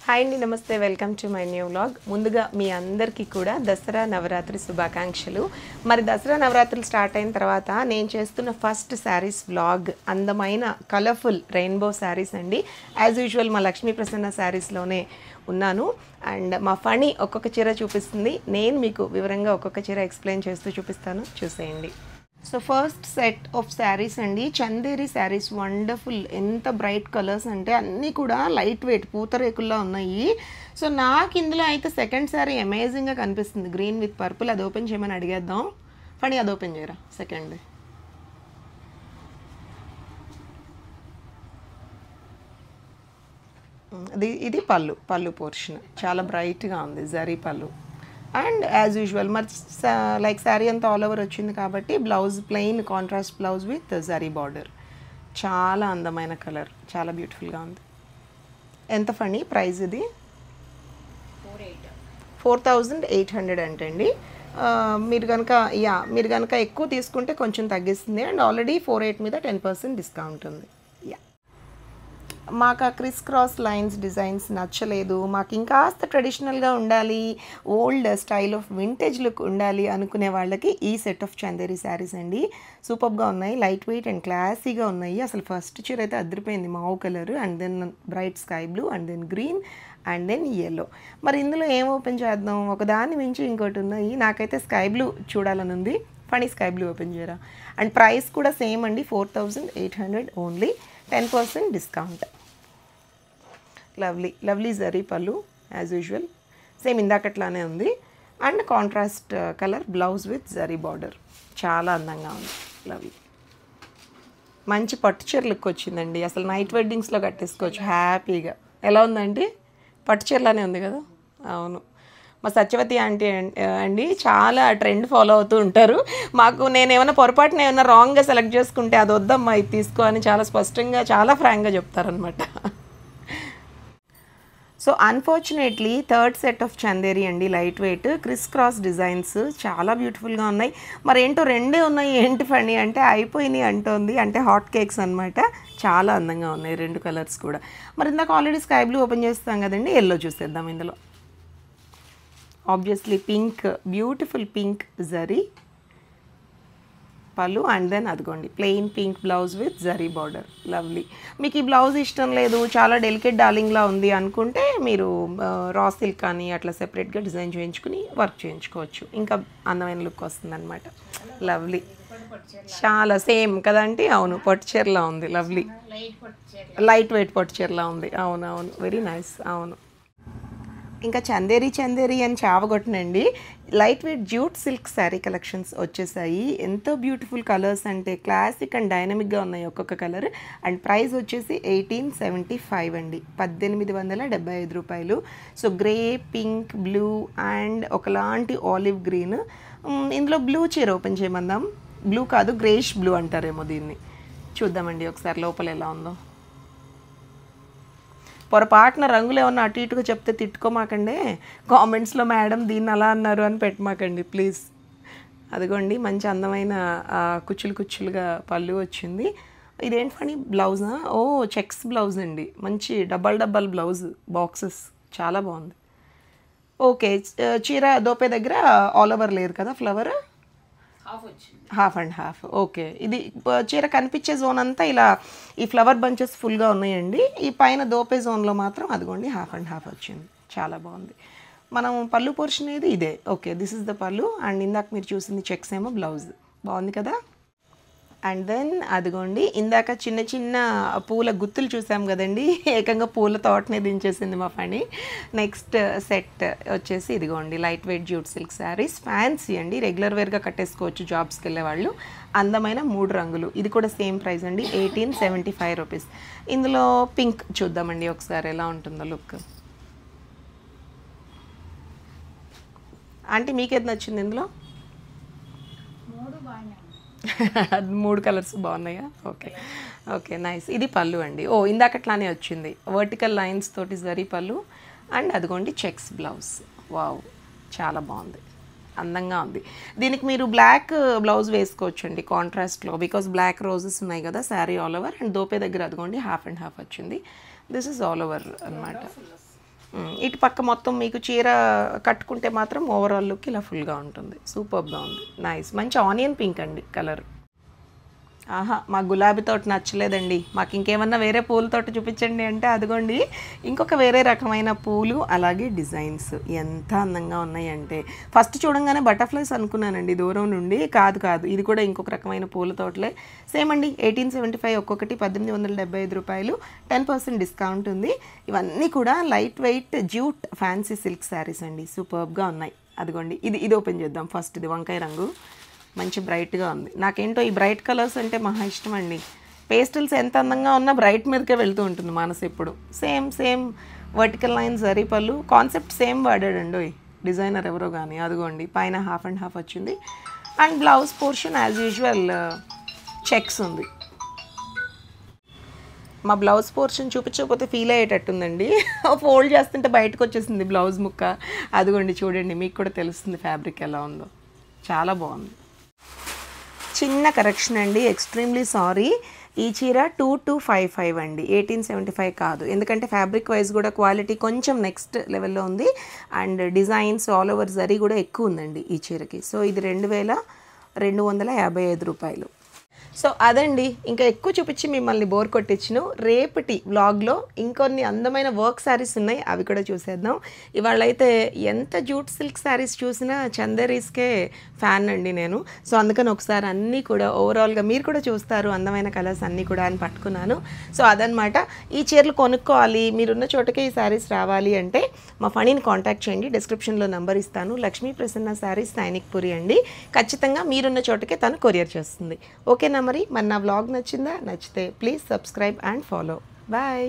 Hi అండి, నమస్తే. Welcome to my new vlog. ముందుగా మీ అందరికీ కూడా దసరా నవరాత్రి శుభాకాంక్షలు. మరి దసరా నవరాత్రులు స్టార్ట్ అయిన తర్వాత నేను చేస్తున్న ఫస్ట్ శారీస్ వ్లాగ్ అందమైన కలర్ఫుల్ రెయిన్బో శారీస్ అండి. యాజ్ యూజువల్ మా లక్ష్మీ ప్రసన్న శారీస్లోనే ఉన్నాను. అండ్ మా ఫణి ఒక్కొక్క చీర చూపిస్తుంది, నేను మీకు వివరంగా ఒక్కొక్క చీర ఎక్స్ప్లెయిన్ చేస్తూ చూపిస్తాను, చూసేయండి. So first set of saris అండి, చందేరి శారీస్. వండర్ఫుల్, ఎంత బ్రైట్ కలర్స్ అంటే అన్నీ కూడా లైట్ వెయిట్ పూతరేకుల్లా ఉన్నాయి. సో నాకు ఇందులో అయితే సెకండ్ శారీ అమేజింగ్గా కనిపిస్తుంది, గ్రీన్ విత్ పర్పుల్. అది ఓపెన్ చేయమని అడిగేద్దాం. ఫణి అది ఓపెన్ చేయరా సెకండ్. ఇది పళ్ళు పోర్షన్ చాలా బ్రైట్గా ఉంది, జరీ పళ్ళు. అండ్ యాజ్ యూజువల్ మరి లైక్ శారీ అంతా ఆల్ ఓవర్ వచ్చింది కాబట్టి blouse plain contrast blouse with zari border. చాలా అందమైన కలర్, చాలా బ్యూటిఫుల్గా ఉంది. ఎంత ఫండి ప్రైస్? ఇది 4800 అంటండి. మీరు కనుక ఎక్కువ తీసుకుంటే కొంచెం తగ్గిస్తుంది. అండ్ ఆల్రెడీ 48 మీద 10% డిస్కౌంట్ ఉంది. మాకు ఆ క్రిస్ క్రాస్ లైన్స్ డిజైన్స్ నచ్చలేదు, మాకు ఇంకాస్త ట్రెడిషనల్గా ఉండాలి, old style of vintage look ఉండాలి అనుకునే వాళ్ళకి ఈ సెట్ ఆఫ్ చందేరి శారీస్ అండి. సూపర్గా ఉన్నాయి, లైట్ వెయిట్ అండ్ క్లాసీగా ఉన్నాయి. అసలు ఫస్ట్ చీర అయితే అదిరిపోయింది, mauve colour, and then bright sky blue, and then green, and then yellow. మరి ఇందులో ఏం ఓపెన్ చేద్దాం, ఒకదాన్ని మించి ఇంకోటి ఉన్నాయి. నాకైతే స్కై బ్లూ చూడాలని ఉంది. ఫనీ స్కై బ్లూ ఓపెన్ చేయరా. అండ్ ప్రైస్ కూడా సేమ్ అండి, 4800 ఓన్లీ, 10% డిస్కౌంట్. లవ్లీ జరీ పళ్ళు యాజ్ యూజువల్, సేమ్ ఇందాకట్లానే ఉంది. And contrast colour blouse with zari border, చాలా అందంగా ఉంది. లవ్లీ, మంచి పట్టు చీర లుక్ వచ్చిందండి. అసలు నైట్ వెడ్డింగ్స్లో కట్టేసుకోవచ్చు హ్యాపీగా. ఎలా ఉందండి? పట్టు చీరలానే ఉంది కదా. అవును, మా సత్యవతి ఆంటీ అండి చాలా ట్రెండ్ ఫాలో అవుతూ ఉంటారు. నేను ఏమైనా పొరపాటున ఏమైనా రాంగ్గా సెలెక్ట్ చేసుకుంటే అది వద్దమ్మా ఇది తీసుకో అని చాలా స్పష్టంగా చాలా ఫ్రాంక్గా చెప్తారనమాట. So unfortunately third set of Chanderi అండి, light weight criss cross designs చాలా బ్యూటిఫుల్గా ఉన్నాయి. మరి ఏంటో రెండే ఉన్నాయి, ఏంటి ఫండి అంటే అయిపోయినాయి అంటోంది, అంటే హాట్ కేక్స్ అనమాట. చాలా అందంగా ఉన్నాయి రెండు కలర్స్ కూడా. మరి ఇందాక ఆల్రెడీ స్కై బ్లూ ఓపెన్ చేస్తాం కదండి, ఎల్లో చూసేద్దాం. ఇందులో obviously pink, beautiful pink zari పళ్ళు, అండ్ దెన్ అదిగోండి plain pink blouse with zari border. Lovely. మీకు ఈ బ్లౌజ్ ఇష్టం లేదు, చాలా డెలికేట్ డార్లింగ్లా ఉంది అనుకుంటే మీరు రా సిల్క్ కానీ అట్లా సెపరేట్గా డిజైన్ చేయించుకుని వర్క్ చేయించుకోవచ్చు, ఇంకా అందమైన లుక్ వస్తుందన్నమాట. లవ్లీ, చాలా సేమ్ కదండి. అవును, పట్టు చీరలా ఉంది. లవ్లీ, లైట్ వెయిట్ పట్టు చీరలా ఉంది. అవును, వెరీ నైస్. అవును, ఇంకా చందేరి అని చావగొట్టనండి. Light weight jute silk sari collections వచ్చేసాయి. ఎంతో బ్యూటిఫుల్ కలర్స్ అంటే క్లాసిక్ అండ్ డైనమిక్గా ఉన్నాయి ఒక్కొక్క కలర్. అండ్ ప్రైస్ వచ్చేసి 1875 అండి, 1875 రూపాయలు. So grey, pink, blue and ఒకలాంటి ఆలివ్ గ్రీన్. ఇందులో బ్లూ చీర ఓపెన్ చేయమందాం. బ్లూ కాదు, గ్రేష్ బ్లూ అంటారేమో దీన్ని. చూద్దామండి ఒకసారి లోపల ఎలా ఉందో. పొరపాటున రంగులు ఏమన్నా అటు ఇటుగా చెప్తే తిట్టుకోమాకండి కామెంట్స్లో, మేడం దీన్ని అలా అన్నారు అని పెట్టమాకండి ప్లీజ్. అదిగోండి మంచి అందమైన కుచ్చులుగా పళ్ళు వచ్చింది. ఇదేంటి ఫని బ్లౌజా? ఓ చెక్స్ బ్లౌజ్ అండి, మంచి డబల్ బ్లౌజ్ బాక్సెస్, చాలా బాగుంది. ఓకే, చీర దోపే దగ్గర ఆల్ ఓవర్ లేదు కదా, flower half and half. Okay, ఇది చీర కనిపించే జోన్ అంతా ఇలా ఈ ఫ్లవర్ బంచెస్ ఫుల్గా ఉన్నాయండి. ఈ పైన దోపే జోన్లో మాత్రం అదిగోండి హాఫ్ అండ్ హాఫ్ వచ్చింది, చాలా బాగుంది. మనం పళ్ళు పోర్షన్ ఏది ఇదే. ఓకే, దిస్ ఇస్ ద పళ్ళు. అండ్ ఇందాక మీరు చూసింది చెక్స్ ఏమో బ్లౌజ్. బాగుంది కదా. అండ్ దెన్ అదిగోండి ఇందాక చిన్న పూల గుత్తులు చూసాం కదండి, ఏకంగా పూల తోటనే దించేసింది మా పని. నెక్స్ట్ సెట్ వచ్చేసి ఇదిగోండి light weight jute silk saris, fancy అండి, రెగ్యులర్ వేర్గా కట్టేసుకోవచ్చు జాబ్స్కి వెళ్ళే వాళ్ళు. అందమైన 3 రంగులు. ఇది కూడా సేమ్ ప్రైస్ అండి, 1875 రూపీస్. ఇందులో పింక్ చూద్దామండి ఒకసారి ఎలా ఉంటుందో లుక్. అంటే మీకేది నచ్చింది ఇందులో? 3 కలర్స్ బాగున్నాయా? Okay nice. ఇది పళ్ళు అండి. ఓ ఇందాకట్లానే వచ్చింది, వర్టికల్ లైన్స్ తోటి జరీ పళ్ళు. అండ్ అదిగోండి చెక్స్ బ్లౌజ్. వావ్, చాలా బాగుంది, అందంగా ఉంది. దీనికి మీరు బ్లాక్ బ్లౌజ్ వేసుకోవచ్చు అండి కాంట్రాస్ట్లో, బికాస్ బ్లాక్ రోజెస్ ఉన్నాయి కదా శారీ ఆల్ ఓవర్. అండ్ దోపే దగ్గర అదిగోండి హాఫ్ అండ్ హాఫ్ వచ్చింది. దిస్ ఇస్ ఆల్ ఓవర్ అనమాట. ఇటు పక్క మొత్తం మీకు చీర కట్టుకుంటే మాత్రం ఓవరాల్ లుక్ ఇలా ఫుల్గా ఉంటుంది. సూపర్గా ఉంది, నైస్. మంచి ఆనియన్ పింక్ అండి కలర్. ఆహా, మా గులాబీ తోట నచ్చలేదండి, మాకు ఇంకేమన్నా వేరే పూల తోట చూపించండి అంటే అదిగోండి ఇంకొక వేరే రకమైన పూలు, అలాగే డిజైన్స్ ఎంత అందంగా ఉన్నాయంటే ఫస్ట్ చూడంగానే బటర్ఫ్లైస్ అనుకున్నానండి దూరం నుండి. కాదు కాదు, ఇది కూడా ఇంకొక రకమైన పూల తోటలే. సేమ్ అండి, 1875 ఒక్కొక్కటి 1875 రూపాయలు, 10% డిస్కౌంట్ ఉంది. ఇవన్నీ కూడా light weight jute fancy silk saris అండి, సూపర్గా ఉన్నాయి. అదిగోండి ఇది ఓపెన్ చేద్దాం. ఫస్ట్ ఇది వంకాయ రంగు, మంచి బ్రైట్గా ఉంది. నాకేంటో ఈ బ్రైట్ కలర్స్ అంటే మహా ఇష్టం అండి. పేస్టల్స్ ఎంత అందంగా ఉన్నా బ్రైట్ మీదకే వెళ్తూ ఉంటుంది మనసు ఎప్పుడు. సేమ్ వర్టికల్ లైన్స్ జరీ పళ్ళు, కాన్సెప్ట్ సేమ్ వాడాడండి డిజైనర్ ఎవరో కానీ. అదిగోండి పైన హాఫ్ అండ్ హాఫ్ వచ్చింది. And blouse portion as usual checks ఉంది. మా బ్లౌజ్ పోర్షన్ చూపించకపోతే ఫీల్ అయ్యేటట్టుందండి, ఫోల్డ్ చేస్తుంటే బయటకు వచ్చేసింది బ్లౌజ్ ముక్క. అదిగోండి చూడండి, మీకు కూడా తెలుస్తుంది ఫ్యాబ్రిక్ ఎలా ఉందో, చాలా బాగుంది. చిన్న కరెక్షన్ అండి, ఎక్స్ట్రీమ్లీ సారీ. ఈ చీర 2255 అండి, 1875 కాదు. ఎందుకంటే ఫ్యాబ్రిక్ వైజ్ కూడా క్వాలిటీ కొంచెం నెక్స్ట్ లెవెల్లో ఉంది. And designs all over zari కూడా ఎక్కువ ఉందండి ఈ చీరకి. సో ఇది 2255 రూపాయలు. సో అదండి, ఇంకా ఎక్కువ చూపించి మిమ్మల్ని బోర్ కొట్టించును. రేపటి వ్లాగ్లో ఇంకొన్ని అందమైన వర్క్ శారీస్ ఉన్నాయి, అవి కూడా చూసేద్దాం. ఇవాళ అయితే ఎంత జూట్ సిల్క్ శారీస్ చూసినా చందేరీస్కే ఫ్యాన్ అండి నేను. సో అందుకని ఒకసారి అన్నీ కూడా ఓవరాల్గా మీరు కూడా చూస్తారు అందమైన కలర్స్ అన్నీ కూడా అని పట్టుకున్నాను. సో అదనమాట, ఈ చీరలు కొనుక్కోవాలి, మీరున్న చోటకే ఈ శారీస్ రావాలి అంటే మా ఫణిని కాంటాక్ట్ చేయండి. డిస్క్రిప్షన్లో నెంబర్ ఇస్తాను. లక్ష్మీ ప్రసన్న శారీస్, సైనిక్పురి అండి. ఖచ్చితంగా మీరున్న చోటకే తను కొరియర్ చేస్తుంది. ఓకేనా? మరి నా వ్లాగ్ నచ్చిందా? నచ్చితే please subscribe and follow. Bye.